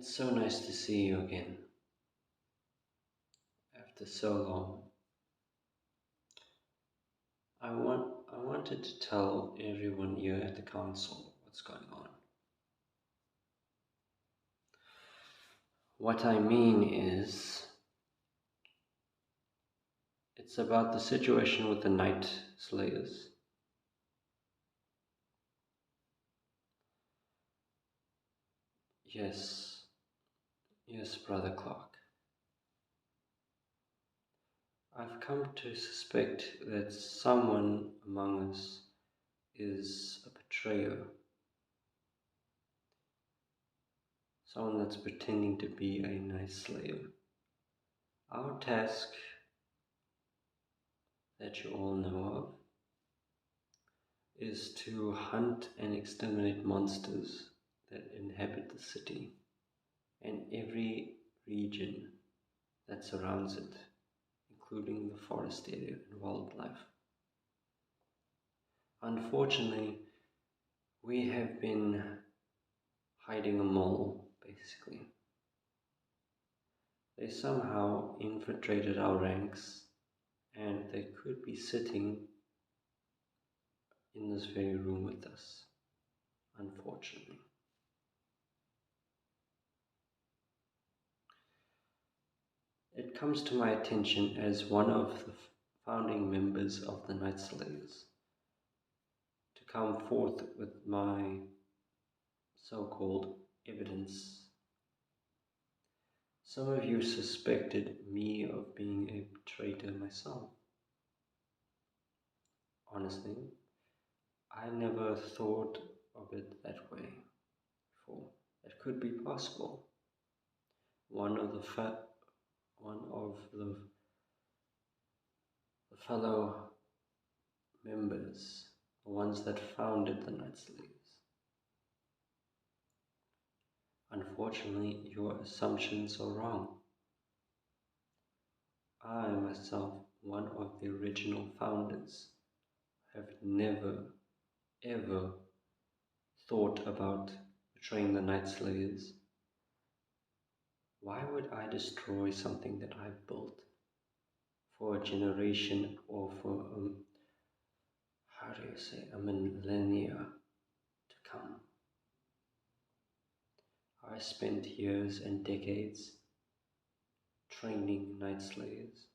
It's so nice to see you again after so long. I wanted to tell everyone here at the council what's going on. What I mean is, it's about the situation with the Night Slayers. Yes, yes, Brother Clark. I've come to suspect that someone among us is a betrayer. Someone that's pretending to be a Night Slayer. Our task, that you all know of, is to hunt and exterminate monsters that inhabit the city and every region that surrounds it, including the forest area and wildlife. Unfortunately, we have been hiding a mole, basically. They somehow infiltrated our ranks, and they could be sitting in this very room with us, unfortunately. It comes to my attention as one of the founding members of the Night Slayers to come forth with my so-called evidence. Some of you suspected me of being a traitor myself. Honestly, I never thought of it that way before. It could be possible. One of the fellow members, the ones that founded the Night Slayers. Unfortunately, your assumptions are wrong. I myself, one of the original founders, have never, ever thought about betraying the Night Slayers. Why would I destroy something that I've built for a generation or for, a millennia to come? I spent years and decades training Night Slayers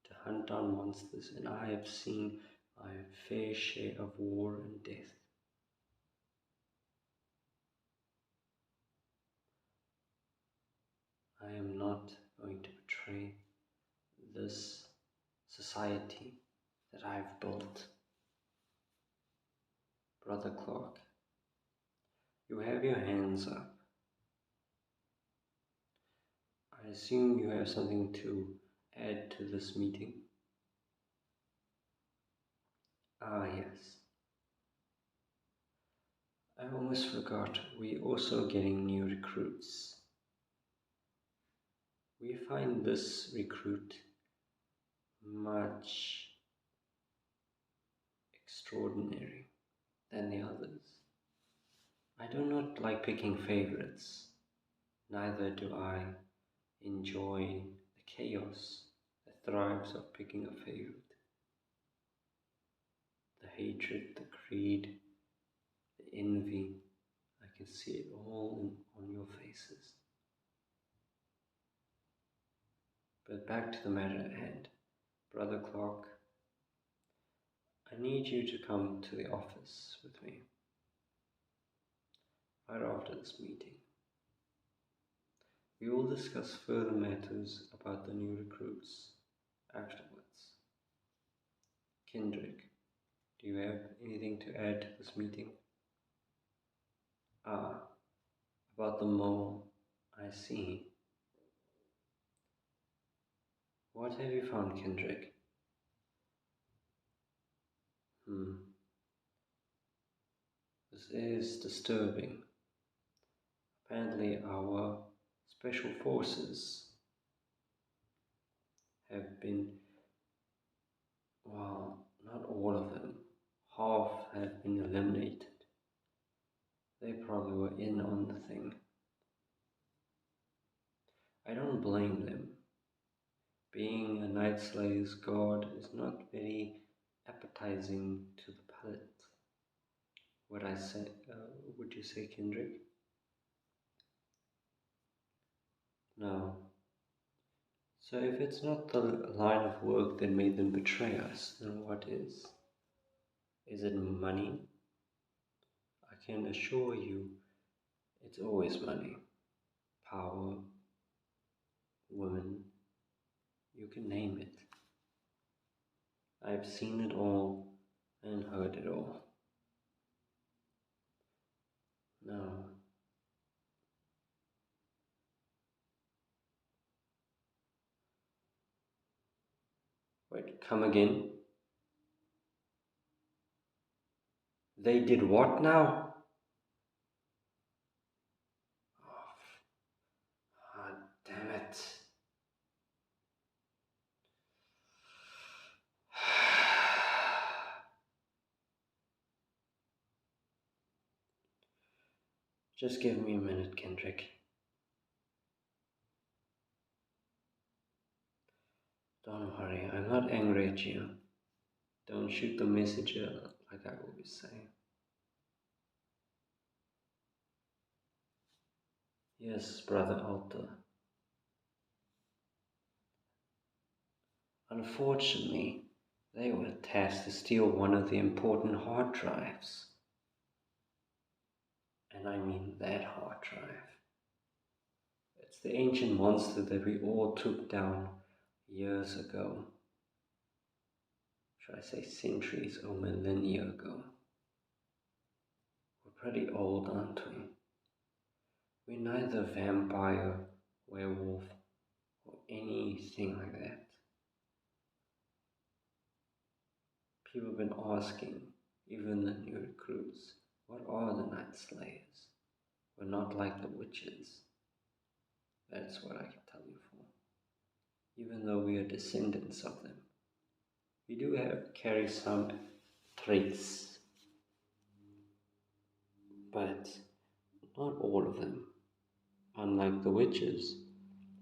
to hunt down monsters, and I have seen my fair share of war and death. I am not going to betray this society that I've built. Brother Clark, you have your hands up. I assume you have something to add to this meeting. Ah, yes. I almost forgot, we're also getting new recruits. We find this recruit much extraordinary than the others. I do not like picking favorites. Neither do I enjoy the chaos that thrives of picking a favorite. The hatred, the greed, the envy, I can see it all on your faces. But back to the matter at hand. Brother Clark, I need you to come to the office with me right after this meeting. We will discuss further matters about the new recruits afterwards. Kendrick, do you have anything to add to this meeting? Ah, about the mole, I see. What have you found, Kendrick? This is disturbing. Apparently our special forces have been, well, not all of them, half have been eliminated. They probably were in on the thing. I don't blame them. Being a Night Slayer's god is not very appetizing to the palate. Would you say, Kendrick? No. So if it's not the line of work that made them betray us, then what is? Is it money? I can assure you it's always money. Power, women, you can name it. I've seen it all and heard it all. No. Wait, come again? They did what now? Oh, damn it. Just give me a minute, Kendrick. Don't worry, I'm not angry at you. Don't shoot the messenger, like I always say. Yes, Brother Alter. Unfortunately, they were tasked to steal one of the important hard drives. And I mean that hard drive. It's the ancient monster that we all took down years ago. Should I say centuries or millennia ago? We're pretty old, aren't we? We're neither vampire, werewolf, or anything like that. People have been asking, even the new recruits, what are the Night Slayers? We're not like the witches. That's what I can tell you for. Even though we are descendants of them, we do carry some traits, but not all of them. Unlike the witches,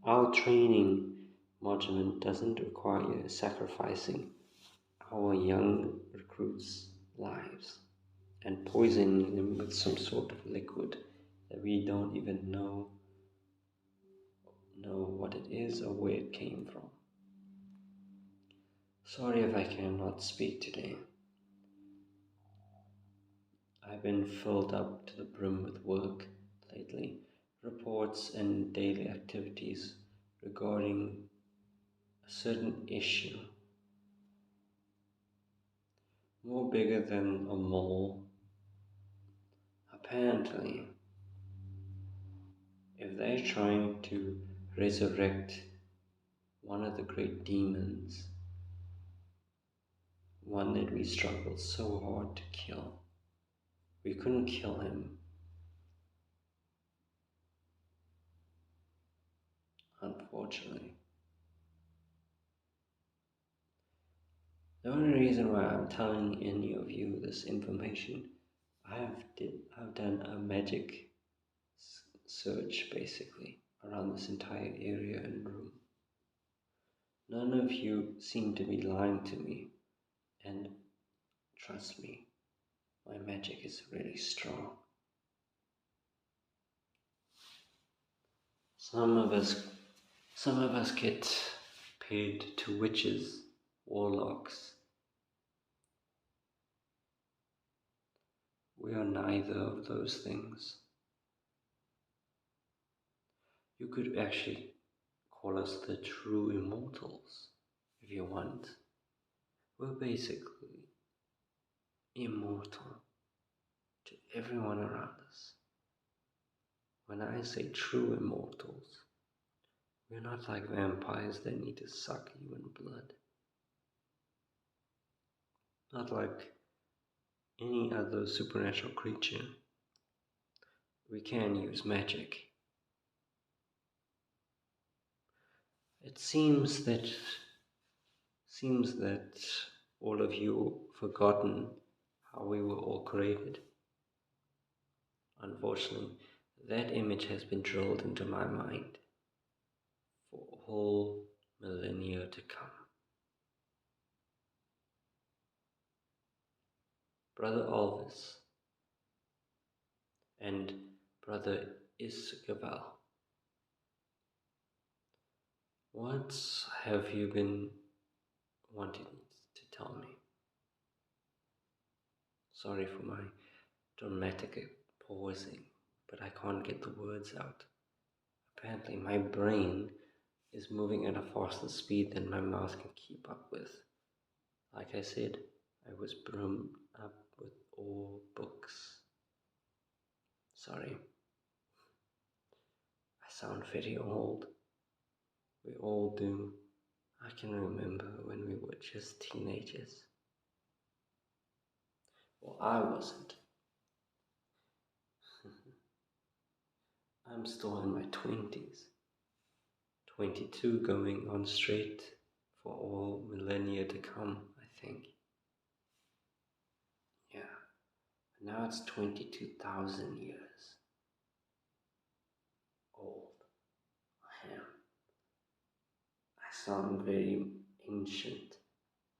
our training module doesn't require sacrificing our young recruits' lives and poisoning them with some sort of liquid that we don't even know what it is or where it came from. Sorry if I cannot speak today. I've been filled up to the brim with work lately, reports and daily activities regarding a certain issue, more bigger than a mole. Apparently, if they're trying to resurrect one of the great demons, one that we struggled so hard to kill, we couldn't kill him. Unfortunately. The only reason why I'm telling any of you this information, I've done a magic search basically around this entire area and room. None of you seem to be lying to me, and trust me, my magic is really strong. Some of us get paid to witches, warlocks. We are neither of those things. You could actually call us the true immortals if you want. We're basically immortal to everyone around us. When I say true immortals, we're not like vampires that need to suck human blood. Not like any other supernatural creature. We can use magic. It seems that all of you have forgotten how we were all created. Unfortunately, that image has been drilled into my mind. for all millennia to come. Brother Alvis and Brother Isgabel, what have you been wanting to tell me? Sorry for my dramatic pausing, but I can't get the words out. Apparently my brain is moving at a faster speed than my mouth can keep up with. Like I said, I was brought up with all books. Sorry. I sound very old. We all do. I can remember when we were just teenagers. Well, I wasn't. I'm still in my 20s. 22 going on straight for all millennia to come, I think. Yeah. Now it's 22,000 years old. I am. I sound very ancient.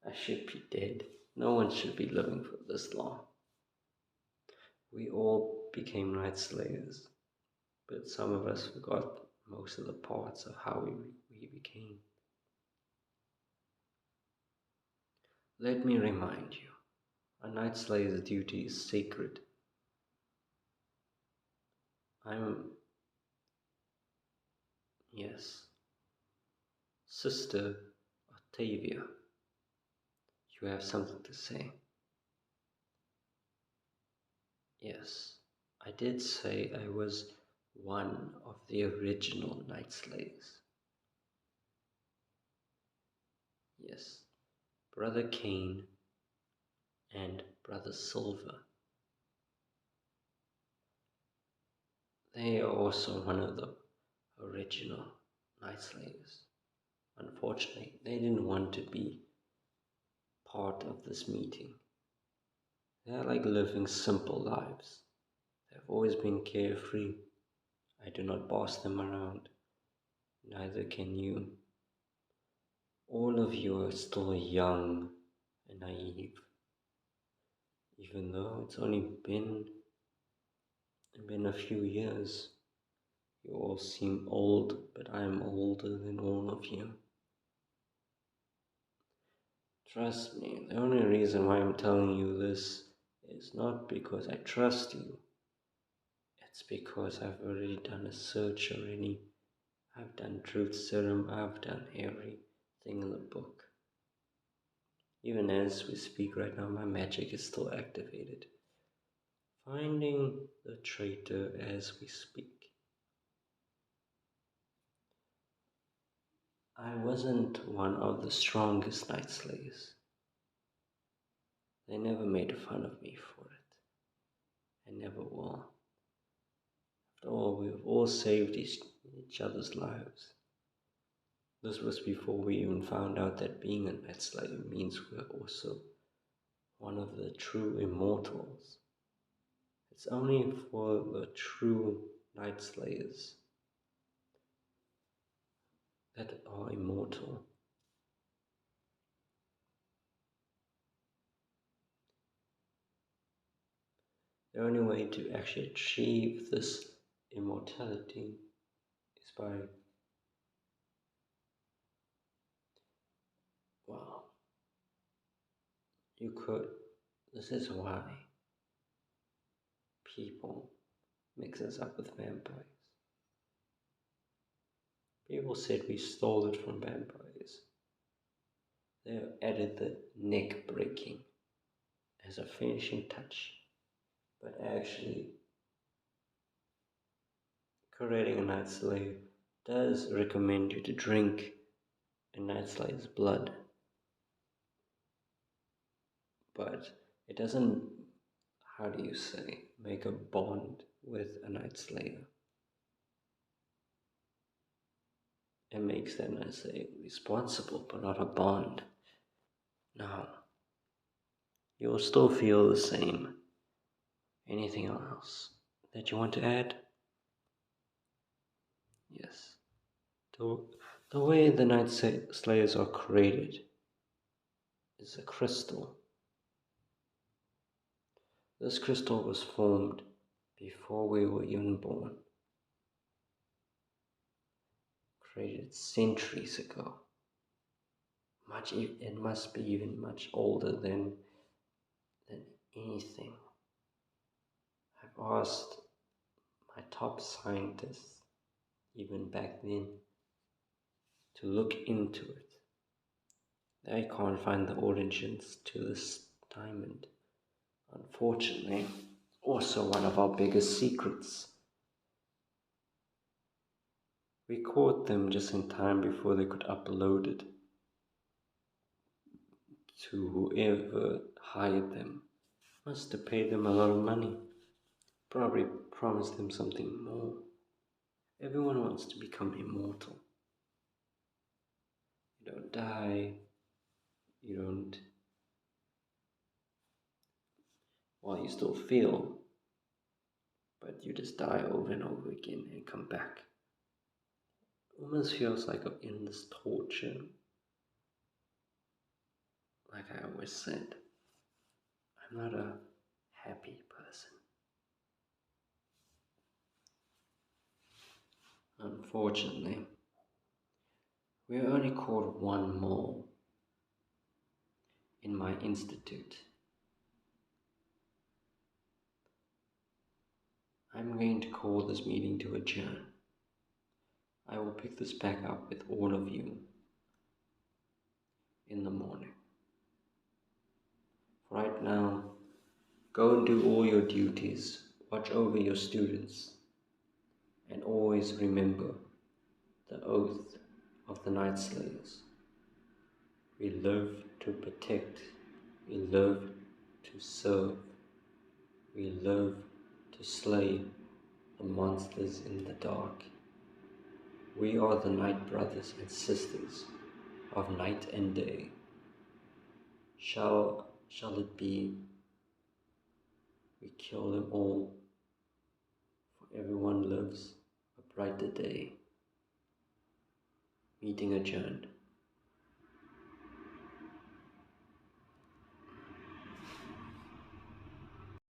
I should be dead. No one should be living for this long. We all became night slayers, but some of us forgot most of the parts of how we became. Let me remind you, a night slayer's duty is sacred. Yes, Sister Octavia, you have something to say. Yes, I did say I was one of the original Night Slayers. Yes, Brother Cain and Brother Silver. They are also one of the original Night Slayers. Unfortunately, they didn't want to be part of this meeting. They are like living simple lives. They've always been carefree. I do not boss them around. Neither can you. All of you are still young and naive. Even though it's only been a few years. You all seem old, but I am older than all of you. Trust me, the only reason why I'm telling you this is not because I trust you. It's because I've already done a search already. I've done truth serum, I've done everything in the book. Even as we speak right now, my magic is still activated. Finding the traitor as we speak. I wasn't one of the strongest Night Slayers. They never made fun of me for it. I never will. After all, we've all saved each other's lives. This was before we even found out that being a Night Slayer means we're also one of the true immortals. It's only for the true Night Slayers that are immortal. The only way to actually achieve this immortality is by, well, you could. This is why people mix us up with vampires. People said we stole it from vampires. They added the neck breaking as a finishing touch. But actually, creating a Night Slayer does recommend you to drink a Night Slayer's blood. But it doesn't, how do you say, make a bond with a Night Slayer. It makes that Night Slayer responsible, but not a bond. Now, you'll still feel the same. Anything else that you want to add? Yes. The way the Night Slayers are created is a crystal. This crystal was formed before we were even born, created centuries ago. It must be even much older than anything. I've asked my top scientists, even back then, to look into it. They can't find the origins to this diamond. Unfortunately, also one of our biggest secrets. We caught them just in time before they could upload it to whoever hired them. Must have paid them a lot of money. Probably promised them something more. Everyone wants to become immortal. You don't die. You don't... Well, you still feel, but you just die over and over again and come back. Almost feels like I'm in this torture. Like I always said, I'm not a happy person. Unfortunately, we only caught one more in my institute. I'm going to call this meeting to adjourn. I will pick this back up with all of you in the morning. Right now, go and do all your duties, watch over your students, and always remember the oath of the Night Slayers. We live to protect, we live to serve, we live to slay the monsters in the dark. We are the Night Brothers and Sisters of night and day. Shall it be, we kill them all, for everyone lives a brighter day. Meeting adjourned.